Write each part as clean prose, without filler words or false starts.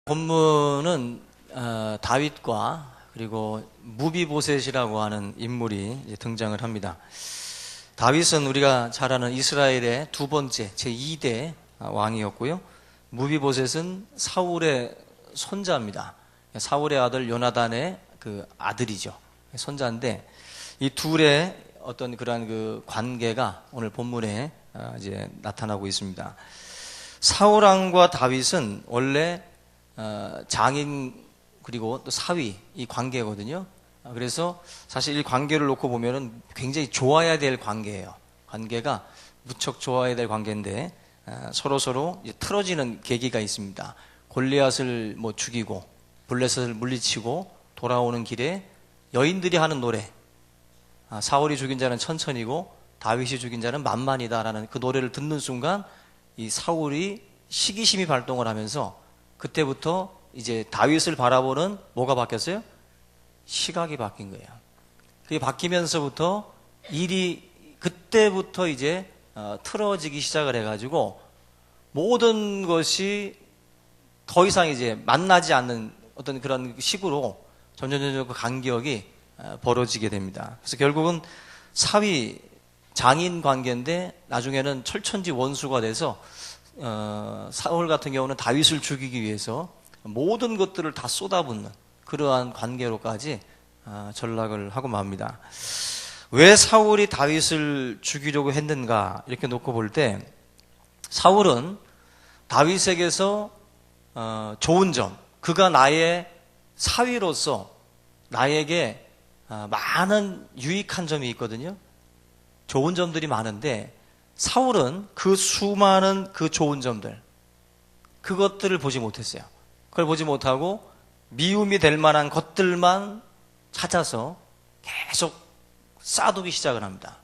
본문은 다윗과 그리고 무비보셋이라고 하는 인물이 이제 등장을 합니다. 다윗은 우리가 잘 아는 이스라엘의 두 번째 제2대 왕이었고요. 무비보셋은 사울의 손자입니다. 사울의 아들 요나단의 그 아들이죠. 손자인데 이 둘의 어떤 그러한 그 관계가 오늘 본문에 이제 나타나고 있습니다. 사울 왕과 다윗은 원래 장인 그리고 또 사위 이 관계거든요. 그래서 사실 이 관계를 놓고 보면은 굉장히 좋아야 될 관계예요. 관계가 무척 좋아야 될 관계인데 서로 이제 틀어지는 계기가 있습니다. 골리앗을 뭐 죽이고 블레셋을 물리치고 돌아오는 길에 여인들이 하는 노래, 사울이 죽인 자는 천천히고 다윗이 죽인 자는 만만이다라는 그 노래를 듣는 순간 이 사울이 시기심이 발동을 하면서 그때부터 이제 다윗을 바라보는 뭐가 바뀌었어요? 시각이 바뀐 거예요. 그게 바뀌면서부터 일이 그때부터 이제 틀어지기 시작을 해가지고 모든 것이 더 이상 이제 만나지 않는 어떤 그런 식으로 점점 그 간격이 벌어지게 됩니다. 그래서 결국은 사위 장인 관계인데 나중에는 철천지 원수가 돼서 사울 같은 경우는 다윗을 죽이기 위해서 모든 것들을 다 쏟아붓는 그러한 관계로까지 전락을 하고 맙니다. 왜 사울이 다윗을 죽이려고 했는가 이렇게 놓고 볼 때 사울은 다윗에게서 좋은 점, 그가 나의 사위로서 나에게 많은 유익한 점이 있거든요. 좋은 점들이 많은데 사울은 그 수많은 그 좋은 점들, 그것들을 보지 못했어요. 그걸 보지 못하고 미움이 될 만한 것들만 찾아서 계속 쌓아두기 시작을 합니다.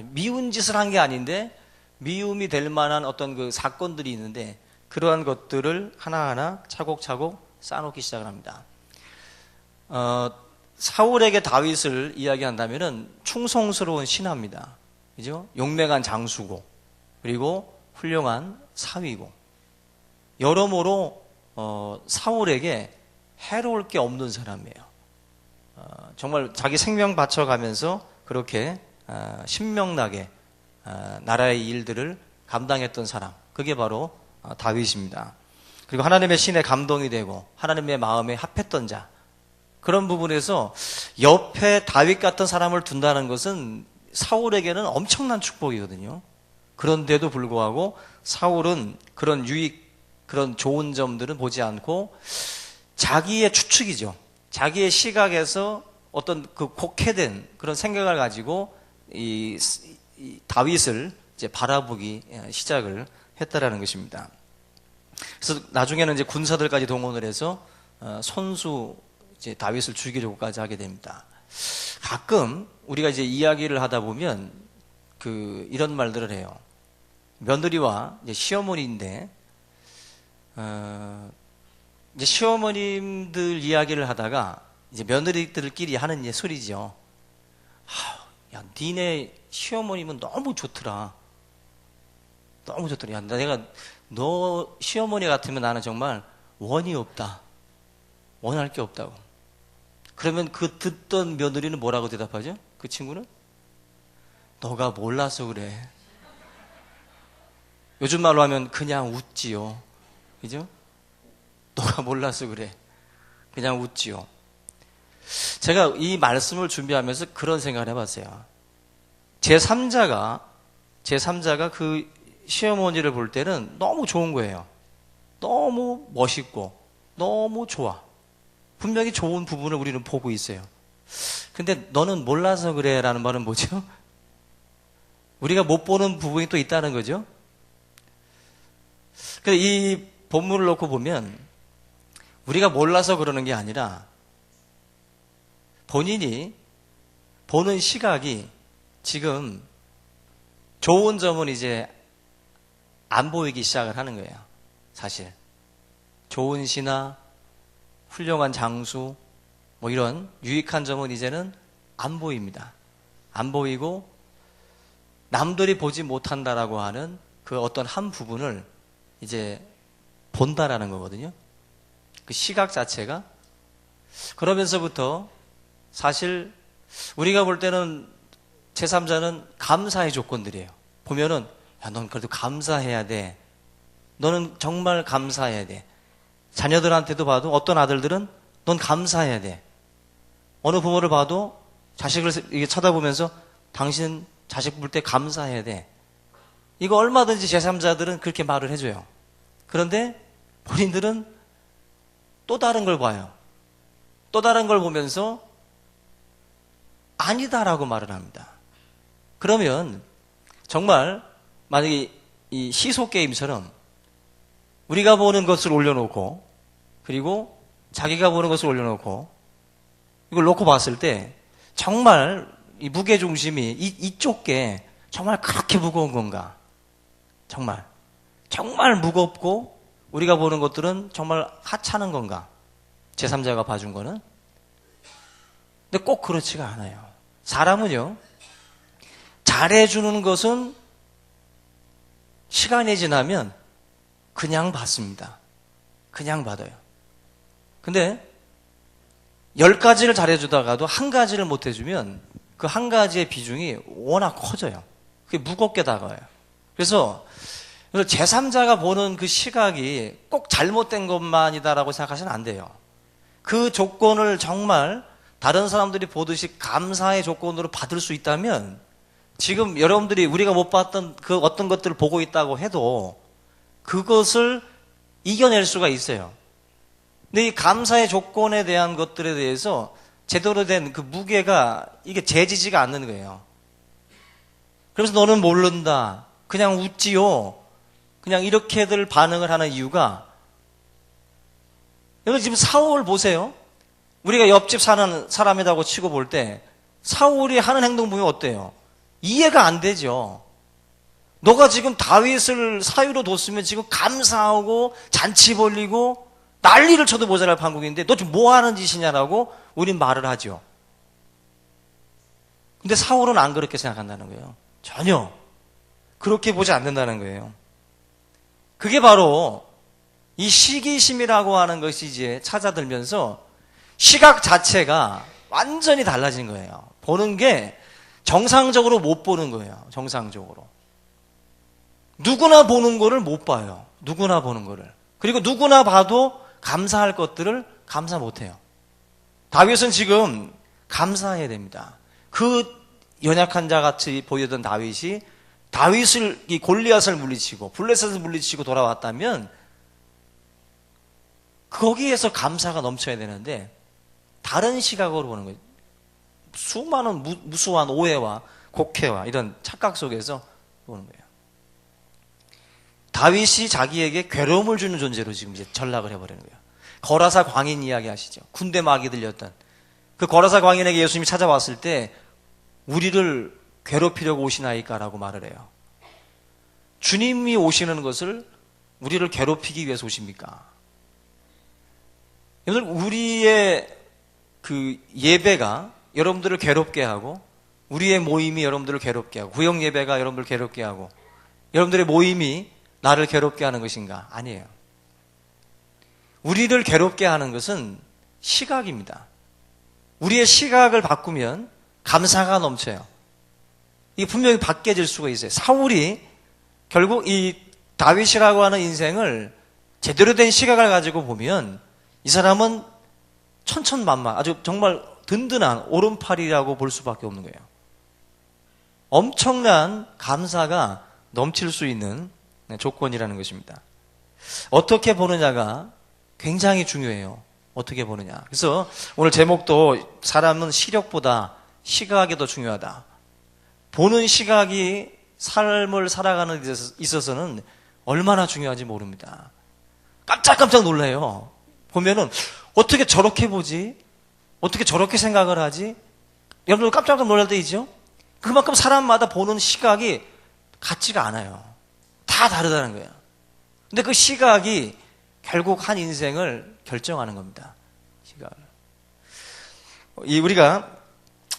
미운 짓을 한 게 아닌데 미움이 될 만한 어떤 그 사건들이 있는데 그러한 것들을 하나하나 차곡차곡 쌓아놓기 시작을 합니다. 사울에게 다윗을 이야기한다면은 충성스러운 신하입니다. 그죠? 용맹한 장수고, 그리고 훌륭한 사위고, 여러모로 사울에게 해로울 게 없는 사람이에요. 정말 자기 생명 바쳐가면서 그렇게 신명나게 나라의 일들을 감당했던 사람, 그게 바로 다윗입니다. 그리고 하나님의 신에 감동이 되고 하나님의 마음에 합했던 자, 그런 부분에서 옆에 다윗 같은 사람을 둔다는 것은 사울에게는 엄청난 축복이거든요. 그런데도 불구하고 사울은 그런 그런 좋은 점들은 보지 않고 자기의 추측이죠. 자기의 시각에서 어떤 그 곡해된 그런 생각을 가지고 이 다윗을 이제 바라보기 시작을 했다라는 것입니다. 그래서 나중에는 이제 군사들까지 동원을 해서 손수 이제 다윗을 죽이려고까지 하게 됩니다. 가끔 우리가 이제 이야기를 하다 보면 이런 말들을 해요. 며느리와 이제 시어머니인데 이제 시어머님들 이야기를 하다가 이제 며느리들끼리 하는 이제 소리죠. 야, 니네 시어머님은 너무 좋더라. 너무 좋더라. 야, 내가 너 시어머니 같으면 나는 정말 원이 없다. 원할 게 없다고. 그러면 그 듣던 며느리는 뭐라고 대답하죠? 그 친구는? 너가 몰라서 그래. 요즘 말로 하면 그냥 웃지요. 그죠? 너가 몰라서 그래. 그냥 웃지요. 제가 이 말씀을 준비하면서 그런 생각을 해봤어요. 제3자가 그 시어머니를 볼 때는 너무 좋은 거예요. 너무 멋있고 너무 좋아. 분명히 좋은 부분을 우리는 보고 있어요. 근데 너는 몰라서 그래 라는 말은 뭐죠? 우리가 못 보는 부분이 또 있다는 거죠. 근데 이 본문을 놓고 보면 우리가 몰라서 그러는 게 아니라 본인이 보는 시각이 지금 좋은 점은 이제 안 보이기 시작을 하는 거예요. 사실 좋은 신하, 훌륭한 장수, 뭐 이런 유익한 점은 이제는 안 보입니다. 안 보이고 남들이 보지 못한다라고 하는 그 어떤 한 부분을 이제 본다라는 거거든요. 그 시각 자체가. 그러면서부터 사실 우리가 볼 때는 제3자는 감사의 조건들이에요. 보면은 야, 넌 그래도 감사해야 돼. 너는 정말 감사해야 돼. 자녀들한테도 봐도 어떤 아들들은 넌 감사해야 돼. 어느 부모를 봐도 자식을 이게 쳐다보면서 당신 자식 볼 때 감사해야 돼. 이거 얼마든지 제3자들은 그렇게 말을 해줘요. 그런데 본인들은 또 다른 걸 봐요. 또 다른 걸 보면서 아니다라고 말을 합니다. 그러면 정말 만약에 이 시소 게임처럼 우리가 보는 것을 올려놓고 그리고 자기가 보는 것을 올려놓고 이걸 놓고 봤을 때 정말 이 무게중심이 이쪽 게 정말 그렇게 무거운 건가? 정말 무겁고 우리가 보는 것들은 정말 하찮은 건가? 제3자가 봐준 거는? 근데 꼭 그렇지가 않아요. 사람은요, 잘해주는 것은 시간이 지나면 그냥 받습니다. 그냥 받아요. 근데 10가지를 잘해주다가도 한 가지를 못해주면 그 한 가지의 비중이 워낙 커져요. 그게 무겁게 다가와요. 그래서 제3자가 보는 그 시각이 꼭 잘못된 것만이다라고 생각하시면 안 돼요. 그 조건을 정말 다른 사람들이 보듯이 감사의 조건으로 받을 수 있다면 지금 여러분들이 우리가 못 봤던 그 어떤 것들을 보고 있다고 해도 그것을 이겨낼 수가 있어요. 근데 이 감사의 조건에 대한 것들에 대해서 제대로 된 그 무게가 이게 재지지가 않는 거예요. 그래서 너는 모른다. 그냥 웃지요. 그냥 이렇게들 반응을 하는 이유가 여러분 지금 사울 보세요. 우리가 옆집 사는 사람이라고 치고 볼 때 사울이 하는 행동 보면 어때요? 이해가 안 되죠. 너가 지금 다윗을 사유로 뒀으면 지금 감사하고 잔치 벌리고 난리를 쳐도 모자랄 판국인데 너 지금 뭐 하는 짓이냐라고 우린 말을 하죠. 근데 사울은 안 그렇게 생각한다는 거예요. 전혀 그렇게 보지 않는다는 거예요. 그게 바로 이 시기심이라고 하는 것이 이제 찾아들면서 시각 자체가 완전히 달라진 거예요. 보는 게 정상적으로 못 보는 거예요. 정상적으로. 누구나 보는 거를 못 봐요. 누구나 보는 거를. 그리고 누구나 봐도 감사할 것들을 감사 못 해요. 다윗은 지금 감사해야 됩니다. 그 연약한 자 같이 보이던 다윗이 다윗을 이 골리앗을 물리치고 블레셋을 물리치고 돌아왔다면 거기에서 감사가 넘쳐야 되는데 다른 시각으로 보는 거예요. 수많은 무수한 오해와 곡해와 이런 착각 속에서 보는 거예요. 다윗이 자기에게 괴로움을 주는 존재로 지금 이제 전락을 해버리는 거예요. 거라사 광인 이야기 아시죠? 군대 막이 들렸던 그 거라사 광인에게 예수님이 찾아왔을 때 우리를 괴롭히려고 오시나이까라고 말을 해요. 주님이 오시는 것을 우리를 괴롭히기 위해서 오십니까? 여러분 우리의 그 예배가 여러분들을 괴롭게 하고 우리의 모임이 여러분들을 괴롭게 하고 구역 예배가 여러분들을 괴롭게 하고 여러분들의 모임이 나를 괴롭게 하는 것인가? 아니에요. 우리를 괴롭게 하는 것은 시각입니다. 우리의 시각을 바꾸면 감사가 넘쳐요. 이게 분명히 바뀌어질 수가 있어요. 사울이 결국 이 다윗이라고 하는 인생을 제대로 된 시각을 가지고 보면 이 사람은 천천만만 아주 정말 든든한 오른팔이라고 볼 수밖에 없는 거예요. 엄청난 감사가 넘칠 수 있는 조건이라는 것입니다. 어떻게 보느냐가 굉장히 중요해요. 어떻게 보느냐. 그래서 오늘 제목도 사람은 시력보다 시각이 더 중요하다. 보는 시각이 삶을 살아가는 데 있어서는 얼마나 중요한지 모릅니다. 깜짝깜짝 놀라요. 보면은 어떻게 저렇게 보지? 어떻게 저렇게 생각을 하지? 여러분들 깜짝깜짝 놀랄 때 있죠? 그만큼 사람마다 보는 시각이 같지가 않아요. 다 다르다는 거예요. 근데 그 시각이 결국 한 인생을 결정하는 겁니다. 시각을. 우리가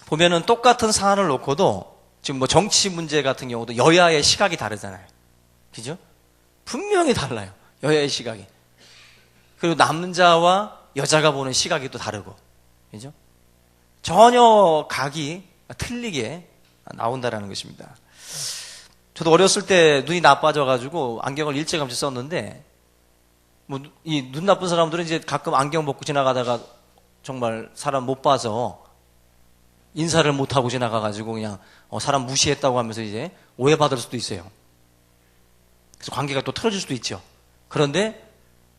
보면은 똑같은 사안을 놓고도 지금 뭐 정치 문제 같은 경우도 여야의 시각이 다르잖아요. 그죠? 분명히 달라요. 여야의 시각이. 그리고 남자와 여자가 보는 시각이 또 다르고, 그죠? 전혀 각이 틀리게 나온다라는 것입니다. 저도 어렸을 때 눈이 나빠져가지고 안경을 일찌감치 썼는데, 뭐 이 눈 나쁜 사람들은 이제 가끔 안경 벗고 지나가다가 정말 사람 못 봐서 인사를 못 하고 지나가가지고 그냥 사람 무시했다고 하면서 이제 오해받을 수도 있어요. 그래서 관계가 또 틀어질 수도 있죠. 그런데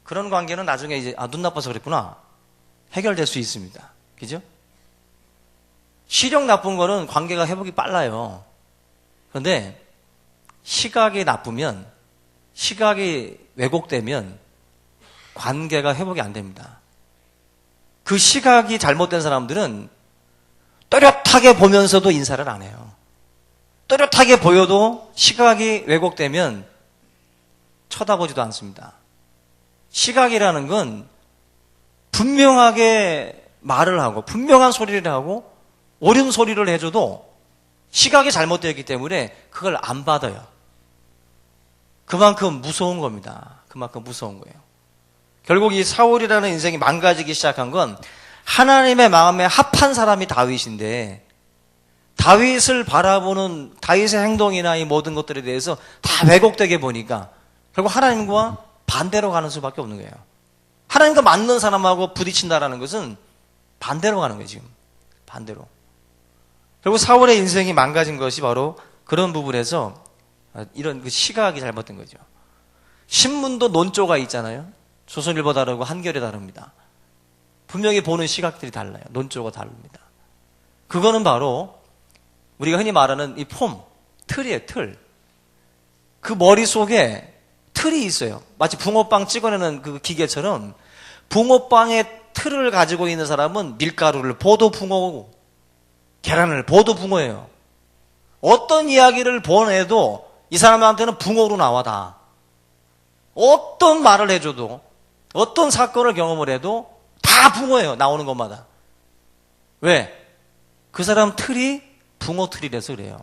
그런 관계는 나중에 이제 눈 나빠서 그랬구나 해결될 수 있습니다. 그죠? 시력 나쁜 거는 관계가 회복이 빨라요. 그런데 시각이 나쁘면, 시각이 왜곡되면 관계가 회복이 안 됩니다. 그 시각이 잘못된 사람들은 또렷하게 보면서도 인사를 안 해요. 또렷하게 보여도 시각이 왜곡되면 쳐다보지도 않습니다. 시각이라는 건 분명하게 말을 하고 분명한 소리를 하고 옳은 소리를 해줘도 시각이 잘못되었기 때문에 그걸 안 받아요. 그만큼 무서운 겁니다. 그만큼 무서운 거예요. 결국 이 사울이라는 인생이 망가지기 시작한 건 하나님의 마음에 합한 사람이 다윗인데, 다윗을 바라보는 다윗의 행동이나 이 모든 것들에 대해서 다 왜곡되게 보니까 결국 하나님과 반대로 가는 수밖에 없는 거예요. 하나님과 맞는 사람하고 부딪힌다라는 것은 반대로 가는 거예요. 지금 반대로. 결국 사울의 인생이 망가진 것이 바로 그런 부분에서 이런 그 시각이 잘못된 거죠. 신문도 논조가 있잖아요. 조선일보 다르고 한겨레 다릅니다. 분명히 보는 시각들이 달라요. 논조가 다릅니다. 그거는 바로 우리가 흔히 말하는 이 폼, 틀이에요. 틀. 그 머릿속에 틀이 있어요. 마치 붕어빵 찍어내는 그 기계처럼 붕어빵의 틀을 가지고 있는 사람은 밀가루를 보도 붕어고 계란을 보도 붕어예요. 어떤 이야기를 보내도 이 사람한테는 붕어로 나와 다. 어떤 말을 해줘도, 어떤 사건을 경험을 해도 다 붕어예요. 나오는 것마다. 왜? 그 사람 틀이 붕어 틀이라서 그래요.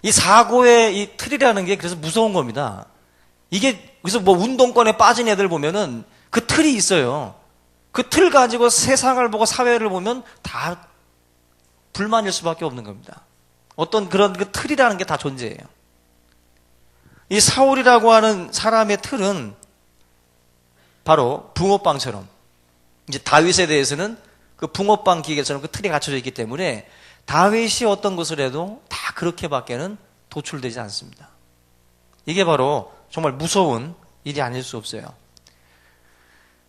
이 사고의 이 틀이라는 게 그래서 무서운 겁니다. 이게 그래서 뭐 운동권에 빠진 애들 보면은 그 틀이 있어요. 그 틀 가지고 세상을 보고 사회를 보면 다 불만일 수밖에 없는 겁니다. 어떤 그런 그 틀이라는 게 다 존재해요. 이 사울이라고 하는 사람의 틀은 바로 붕어빵처럼, 이제 다윗에 대해서는 그 붕어빵 기계처럼 그 틀이 갖춰져 있기 때문에 다윗이 어떤 것을 해도 다 그렇게밖에는 도출되지 않습니다. 이게 바로 정말 무서운 일이 아닐 수 없어요.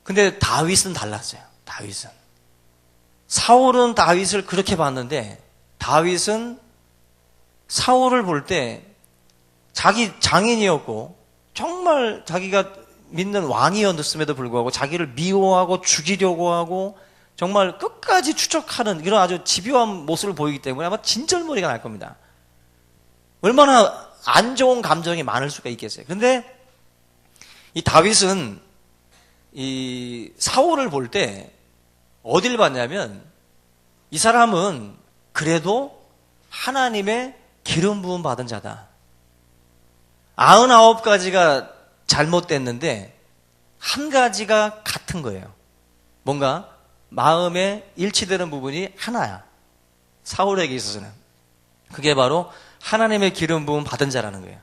근데 다윗은 달랐어요. 다윗은. 사울은 다윗을 그렇게 봤는데 다윗은 사울을 볼 때 자기 장인이었고 정말 자기가 믿는 왕이었음에도 불구하고 자기를 미워하고 죽이려고 하고 정말 끝까지 추적하는 이런 아주 집요한 모습을 보이기 때문에 아마 진절머리가 날 겁니다. 얼마나 안 좋은 감정이 많을 수가 있겠어요. 근데 이 다윗은 이 사울을 볼 때 어딜 봤냐면 이 사람은 그래도 하나님의 기름 부음 받은 자다. 99가지가 잘못됐는데 한 가지가 같은 거예요. 뭔가 마음에 일치되는 부분이 하나야. 사울에게 있어서는. 그게 바로 하나님의 기름 부음 받은 자라는 거예요.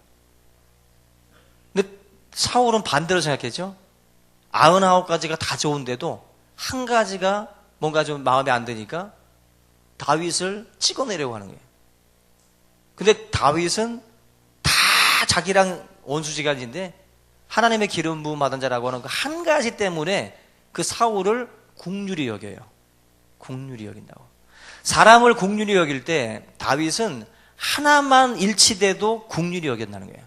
근데 사울은 반대로 생각했죠. 99가지가 다 좋은데도 한 가지가 뭔가 좀 마음에 안 드니까 다윗을 찍어내려고 하는 거예요. 근데 다윗은 다 자기랑 원수지간인데 하나님의 기름 부음 받은 자라고 하는 그 한 가지 때문에 그 사울을 국률이 여겨요. 국률이 여긴다고. 사람을 국률이 여길 때 다윗은 하나만 일치돼도 국률이 여긴다는 거예요.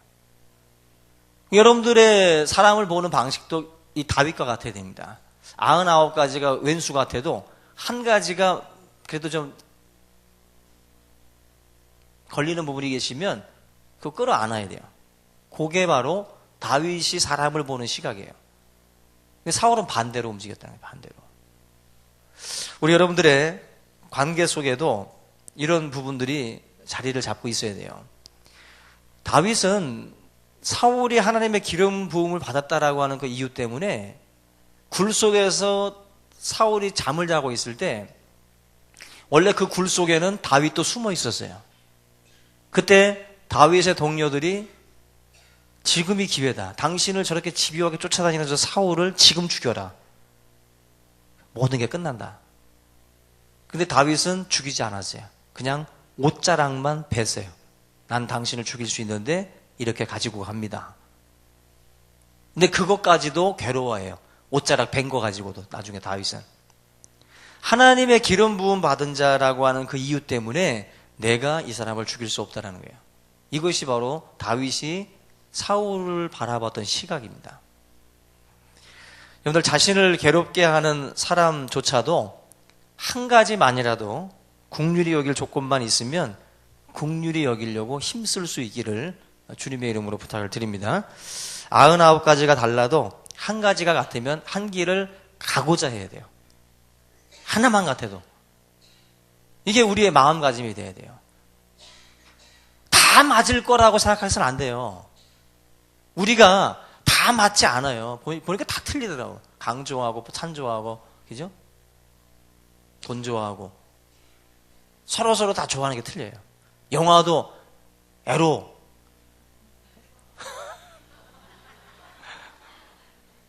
여러분들의 사람을 보는 방식도 이 다윗과 같아야 됩니다. 99가지가 왼수 같아도 한 가지가 그래도 좀 걸리는 부분이 계시면 그거 끌어안아야 돼요. 그게 바로 다윗이 사람을 보는 시각이에요. 근데 사울은 반대로 움직였다는 거예요. 반대로. 우리 여러분들의 관계 속에도 이런 부분들이 자리를 잡고 있어야 돼요. 다윗은 사울이 하나님의 기름 부음을 받았다라고 하는 그 이유 때문에 굴 속에서 사울이 잠을 자고 있을 때 원래 그 굴 속에는 다윗도 숨어 있었어요. 그때 다윗의 동료들이 지금이 기회다. 당신을 저렇게 집요하게 쫓아다니는 저 사울을 지금 죽여라. 모든 게 끝난다. 근데 다윗은 죽이지 않았어요. 그냥 옷자락만 뺐어요. 난 당신을 죽일 수 있는데 이렇게 가지고 갑니다. 근데 그것까지도 괴로워해요. 옷자락 뺀 거 가지고도 나중에 다윗은. 하나님의 기름 부음 받은 자라고 하는 그 이유 때문에 내가 이 사람을 죽일 수 없다라는 거예요. 이것이 바로 다윗이 사울을 바라봤던 시각입니다. 여러분들 자신을 괴롭게 하는 사람조차도 한 가지만이라도 긍휼히 여길 조건만 있으면 긍휼히 여기려고 힘쓸 수 있기를 주님의 이름으로 부탁을 드립니다. 99가지가 달라도 한 가지가 같으면 한 길을 가고자 해야 돼요. 하나만 같아도. 이게 우리의 마음가짐이 돼야 돼요. 다 맞을 거라고 생각해서는 안 돼요. 우리가 다 맞지 않아요. 보니까 다 틀리더라고. 강 좋아하고 산 좋아하고, 그죠? 돈 좋아하고 서로 다 좋아하는 게 틀려요. 영화도 에로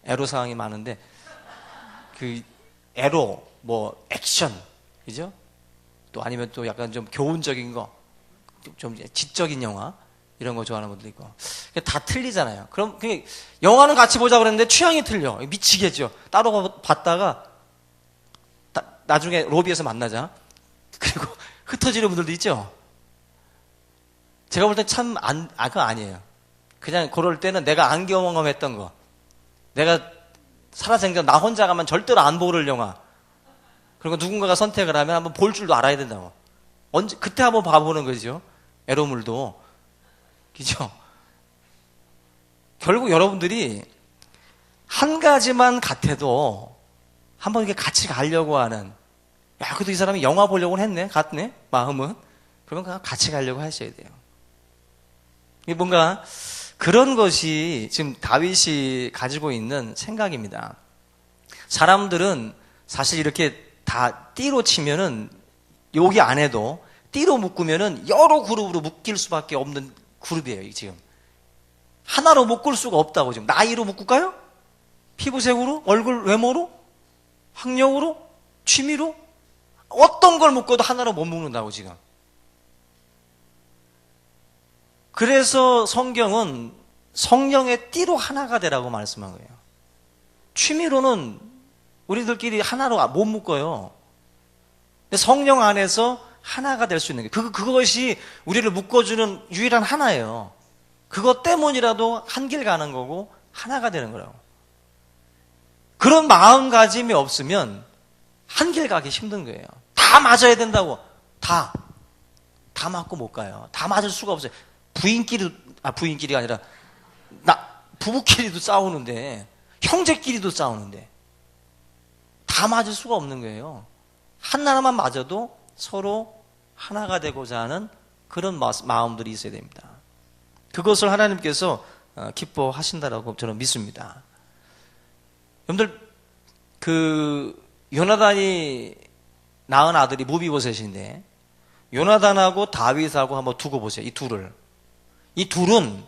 애로사항이 많은데 그 애로 뭐 액션, 그죠? 또 아니면 또 약간 좀 교훈적인 거, 좀 지적인 영화 이런 거 좋아하는 분도 있고. 다 틀리잖아요. 그럼 영화는 같이 보자 그랬는데 취향이 틀려. 미치겠죠. 따로 봤다가 나중에 로비에서 만나자. 그리고 흩어지는 분들도 있죠. 제가 볼 때 참 그거 아니에요. 그냥 그럴 때는 내가 안 경험했던 거, 내가 살아생전 나 혼자 가면 절대로 안 보를 영화, 그리고 누군가가 선택을 하면 한번 볼 줄도 알아야 된다고. 그때 한번 봐보는 거죠. 에로물도. 그죠? 결국 여러분들이 한 가지만 같아도 한번 이렇게 같이 가려고 하는, 야, 그래도 이 사람이 영화 보려고 했네? 같네? 마음은? 그러면 그냥 같이 가려고 하셔야 돼요. 뭔가 그런 것이 지금 다윗이 가지고 있는 생각입니다. 사람들은 사실 이렇게 다 띠로 치면은 여기 안에도 띠로 묶으면은 여러 그룹으로 묶일 수밖에 없는 그룹이에요, 지금. 하나로 묶을 수가 없다고. 지금 나이로 묶을까요? 피부색으로? 얼굴 외모로? 학력으로? 취미로? 어떤 걸 묶어도 하나로 못 묶는다고 지금. 그래서 성경은 성령의 띠로 하나가 되라고 말씀한 거예요. 취미로는 우리들끼리 하나로 못 묶어요. 근데 성령 안에서 하나가 될 수 있는 게 그것이 우리를 묶어주는 유일한 하나예요. 그것 때문이라도 한 길 가는 거고 하나가 되는 거라고. 그런 마음가짐이 없으면 한 길 가기 힘든 거예요. 다 맞아야 된다고. 다 맞고 못 가요. 다 맞을 수가 없어요. 부인끼리가 아니라 부부끼리도 싸우는데, 형제끼리도 싸우는데 다 맞을 수가 없는 거예요. 하나만 맞아도 서로 하나가 되고자 하는 그런 마음들이 있어야 됩니다. 그것을 하나님께서 기뻐하신다라고 저는 믿습니다. 여러분들, 요나단이 낳은 아들이 무비보셋인데, 요나단하고 다윗하고 한번 두고 보세요. 이 둘은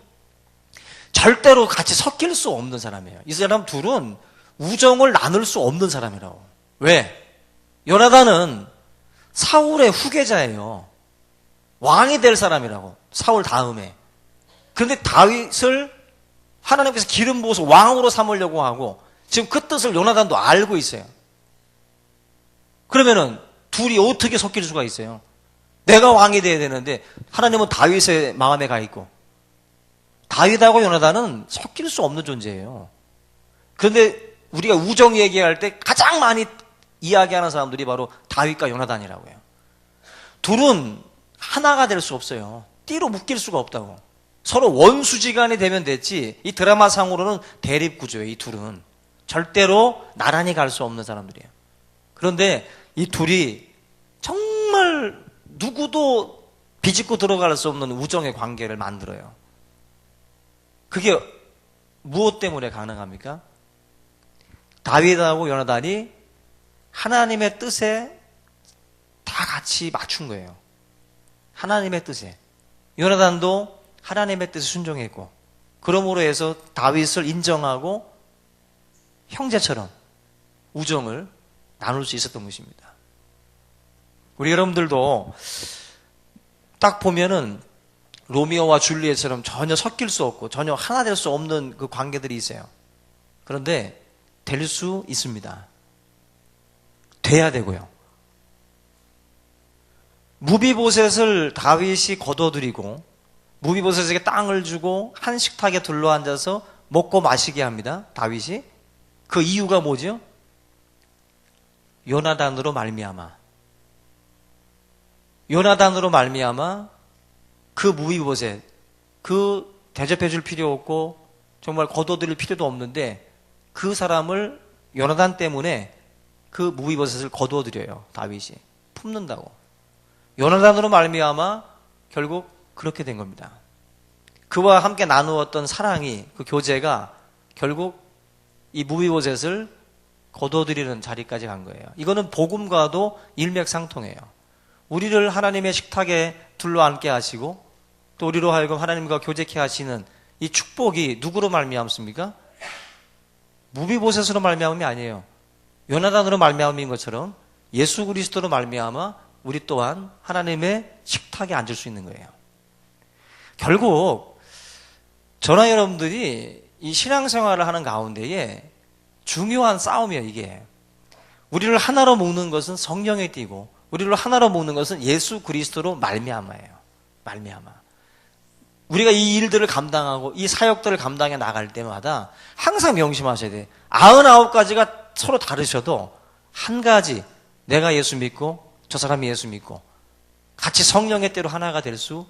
절대로 같이 섞일 수 없는 사람이에요. 이 사람 둘은 우정을 나눌 수 없는 사람이라고. 왜? 요나단은 사울의 후계자예요. 왕이 될 사람이라고. 사울 다음에. 그런데 다윗을 하나님께서 기름 부어서 왕으로 삼으려고 하고, 지금 그 뜻을 요나단도 알고 있어요. 그러면은 둘이 어떻게 섞일 수가 있어요? 내가 왕이 돼야 되는데 하나님은 다윗의 마음에 가 있고, 다윗하고 요나단은 섞일 수 없는 존재예요. 그런데 우리가 우정 얘기할 때 가장 많이 이야기하는 사람들이 바로 다윗과 요나단이라고 해요. 둘은 하나가 될 수 없어요. 띠로 묶일 수가 없다고. 서로 원수지간이 되면 됐지, 이 드라마상으로는 대립구조예요. 이 둘은 절대로 나란히 갈 수 없는 사람들이에요. 그런데 이 둘이 정말 누구도 비집고 들어갈 수 없는 우정의 관계를 만들어요. 그게 무엇 때문에 가능합니까? 다윗하고 요나단이 하나님의 뜻에 다 같이 맞춘 거예요. 하나님의 뜻에. 요나단도 하나님의 뜻에 순종했고, 그러므로 해서 다윗을 인정하고 형제처럼 우정을 나눌 수 있었던 것입니다. 우리 여러분들도 딱 보면은 로미오와 줄리엣처럼 전혀 섞일 수 없고 전혀 하나 될 수 없는 그 관계들이 있어요. 그런데 될 수 있습니다. 돼야 되고요. 무비보셋을 다윗이 거둬들이고 무비보셋에게 땅을 주고 한 식탁에 둘러앉아서 먹고 마시게 합니다. 다윗이. 그 이유가 뭐죠? 요나단으로 말미암아. 요나단으로 말미암아 그 무비보셋, 그 대접해 줄 필요 없고 정말 거둬들일 필요도 없는데 그 사람을 요나단 때문에 그 무비보셋을 거두어들여요. 다윗이 품는다고. 요나단으로 말미암아 결국 그렇게 된 겁니다. 그와 함께 나누었던 사랑이, 그 교제가 결국 이 무비보셋을 거두어들이는 자리까지 간 거예요. 이거는 복음과도 일맥상통해요. 우리를 하나님의 식탁에 둘러앉게 하시고 또 우리로 하여금 하나님과 교제케 하시는 이 축복이 누구로 말미암습니까? 무비보셋으로 말미암음이 아니에요. 요나단으로 말미암인 것처럼 예수 그리스도로 말미암아 우리 또한 하나님의 식탁에 앉을 수 있는 거예요. 결국 저나 여러분들이 이 신앙생활을 하는 가운데에 중요한 싸움이에요. 이게 우리를 하나로 묶는 것은 성령에 띄고 우리를 하나로 묶는 것은 예수 그리스도로 말미암아예요. 말미암아. 우리가 이 일들을 감당하고 이 사역들을 감당해 나갈 때마다 항상 명심하셔야 돼요. 99가지가 서로 다르셔도 한 가지, 내가 예수 믿고 저 사람이 예수 믿고 같이 성령의 때로 하나가 될 수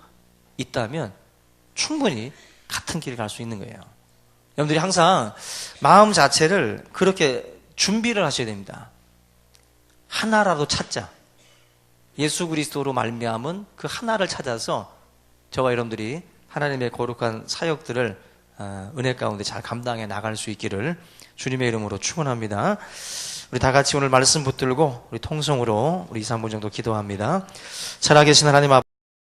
있다면 충분히 같은 길을 갈 수 있는 거예요. 여러분들이 항상 마음 자체를 그렇게 준비를 하셔야 됩니다. 하나라도 찾자. 예수 그리스도로 말미암은 그 하나를 찾아서 저와 여러분들이 하나님의 거룩한 사역들을 은혜 가운데 잘 감당해 나갈 수 있기를 주님의 이름으로 축원합니다. 우리 다 같이 오늘 말씀 붙들고 우리 통성으로 우리 2, 3분 정도 기도합니다. 살아계신 하나님 아버지,